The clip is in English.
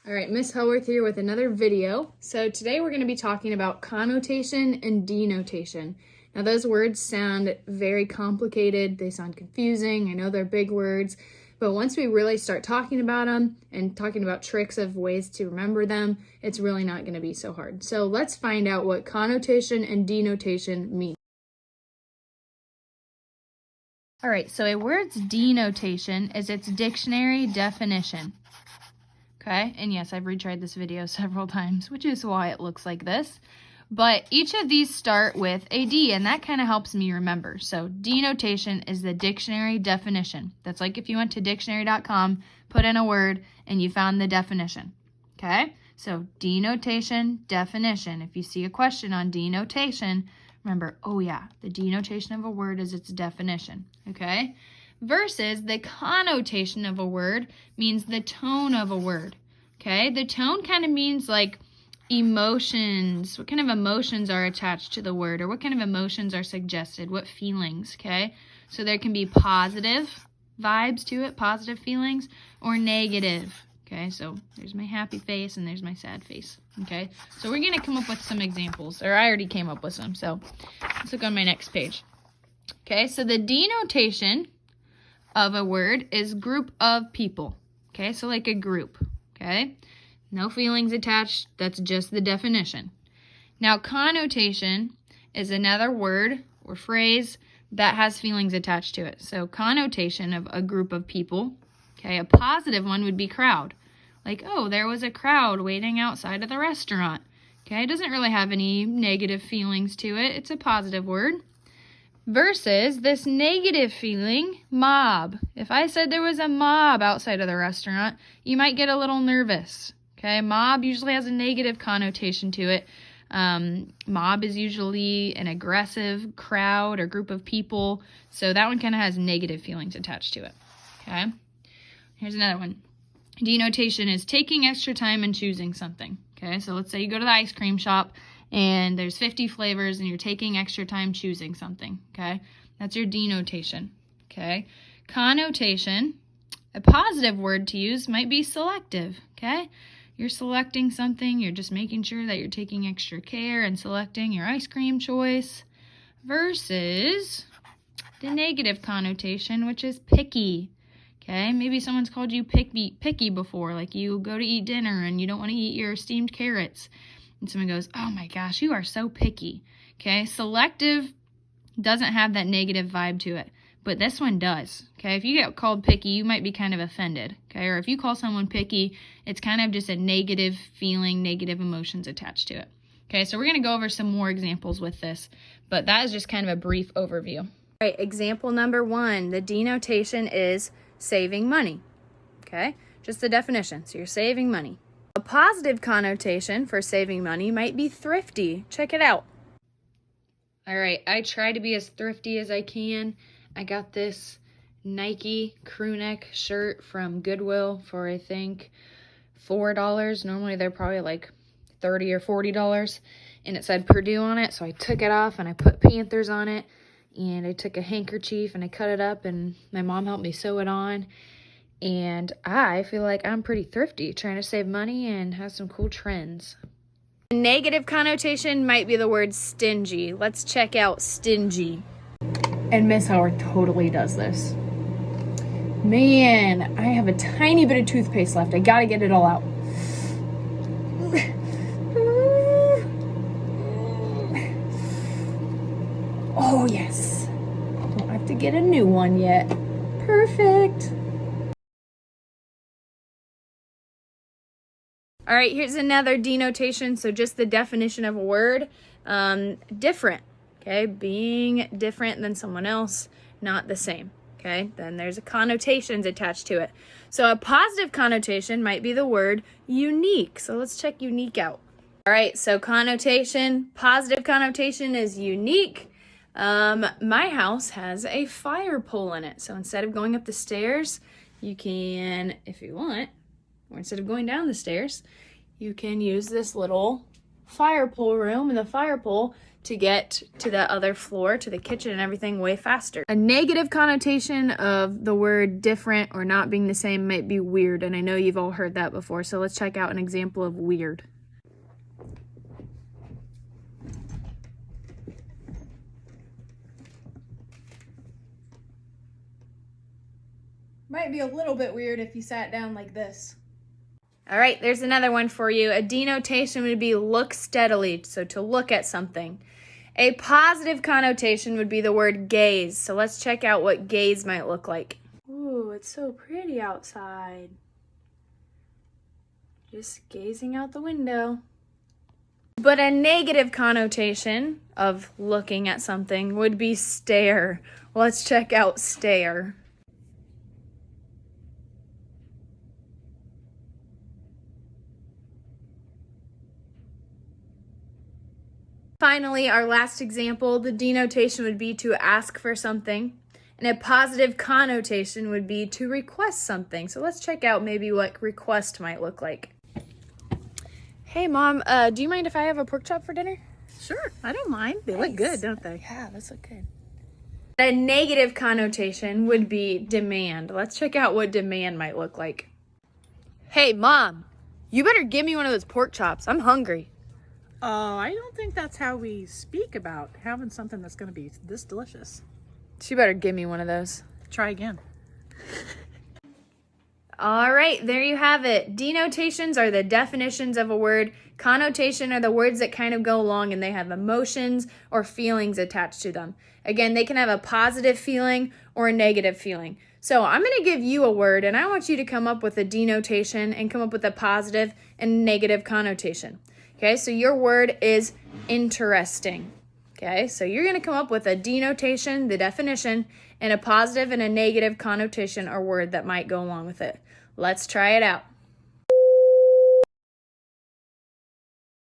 All right, Miss Hellworth here with another video. So today we're going to be talking about connotation and denotation. Now those words sound very complicated, they sound confusing, I know they're big words, but once we really start talking about them and talking about tricks of ways to remember them, it's really not going to be so hard. So let's find out what connotation and denotation mean. All right, so a word's denotation is its dictionary definition. Okay, and yes, I've retried this video several times, which is why it looks like this. But each of these start with a D, and that kind of helps me remember. So denotation is the dictionary definition. That's like if you went to dictionary.com, put in a word, and you found the definition. Okay, so denotation, definition. If you see a question on denotation, remember, oh yeah, the denotation of a word is its definition. Okay, versus the connotation of a word means the tone of a word. Okay, the tone kind of means like emotions, what kind of emotions are attached to the word, or what kind of emotions are suggested, what feelings. Okay, so there can be positive vibes to it, positive feelings, or negative. Okay, so there's my happy face and there's my sad face. Okay, so we're gonna come up with some examples, or I already came up with some, so let's look on my next page. Okay, so the denotation of a word is group of people. Okay, so like a group. Okay, no feelings attached, that's just the definition. Now connotation is another word or phrase that has feelings attached to it. So connotation of a group of people. Okay, a positive one would be crowd. Like, oh, there was a crowd waiting outside of the restaurant. Okay, it doesn't really have any negative feelings to it, it's a positive word. Versus this negative feeling, mob. If I said there was a mob outside of the restaurant, you might get a little nervous. Okay, mob usually has a negative connotation to it. Mob is usually an aggressive crowd or group of people, so that one kind of has negative feelings attached to it. Okay, here's another one. Denotation is taking extra time and choosing something. Okay, so let's say you go to the ice cream shop and there's 50 flavors and you're taking extra time choosing something. Okay, that's your denotation. Okay, connotation, a positive word to use might be selective. Okay, you're selecting something, you're just making sure that you're taking extra care and selecting your ice cream choice. Versus the negative connotation, which is picky. Okay, maybe someone's called you picky before, like you go to eat dinner and you don't want to eat your steamed carrots. And someone goes, oh my gosh, you are so picky. Okay, selective doesn't have that negative vibe to it, but this one does. Okay, if you get called picky, you might be kind of offended. Okay, or if you call someone picky, it's kind of just a negative feeling, negative emotions attached to it. Okay, so we're going to go over some more examples with this, but that is just kind of a brief overview. All right, example number 1, the denotation is saving money. Okay, just the definition. So you're saving money. A positive connotation for saving money might be thrifty. Check it out. All right, I try to be as thrifty as I can. I got this Nike crew neck shirt from Goodwill for I think $4. Normally they're probably like $30 or $40, and it said Purdue on it, so I took it off and I put Panthers on it. And I took a handkerchief and I cut it up and my mom helped me sew it on. And I feel like I'm pretty thrifty, trying to save money and have some cool trends. A negative connotation might be the word stingy. Let's check out stingy. And Miss Howard totally does this. Man, I have a tiny bit of toothpaste left. I gotta get it all out. Oh, yes. Don't have to get a new one yet. Perfect. All right, here's another denotation. So just the definition of a word. Different. Okay, being different than someone else, not the same. Okay, then there's a connotations attached to it. So a positive connotation might be the word unique. So let's check unique out. All right, so connotation, positive connotation is unique. My house has a fire pole in it. So instead of going up the stairs, you can, if you want, or instead of going down the stairs, you can use this little fire pole room and the fire pole to get to the other floor, to the kitchen and everything way faster. A negative connotation of the word different or not being the same might be weird, and I know you've all heard that before, so let's check out an example of weird. Might be a little bit weird if you sat down like this. All right, there's another one for you. A denotation would be look steadily, so to look at something. A positive connotation would be the word gaze. So let's check out what gaze might look like. Ooh, it's so pretty outside. Just gazing out the window. But a negative connotation of looking at something would be stare. Let's check out stare. Finally, our last example, the denotation would be to ask for something, and a positive connotation would be to request something. So let's check out maybe what request might look like. Hey, Mom, do you mind if I have a pork chop for dinner? Sure, I don't mind. They look good, don't they? Yeah, those look good. A negative connotation would be demand. Let's check out what demand might look like. Hey, Mom, you better give me one of those pork chops. I'm hungry. I don't think that's how we speak about having something that's going to be this delicious. She better give me one of those. Try again. All right, there you have it. Denotations are the definitions of a word. Connotation are the words that kind of go along and they have emotions or feelings attached to them. Again, they can have a positive feeling or a negative feeling. So I'm going to give you a word and I want you to come up with a denotation and come up with a positive and negative connotation. Okay, so your word is interesting. Okay, so you're going to come up with a denotation, the definition, and a positive and a negative connotation or word that might go along with it. Let's try it out.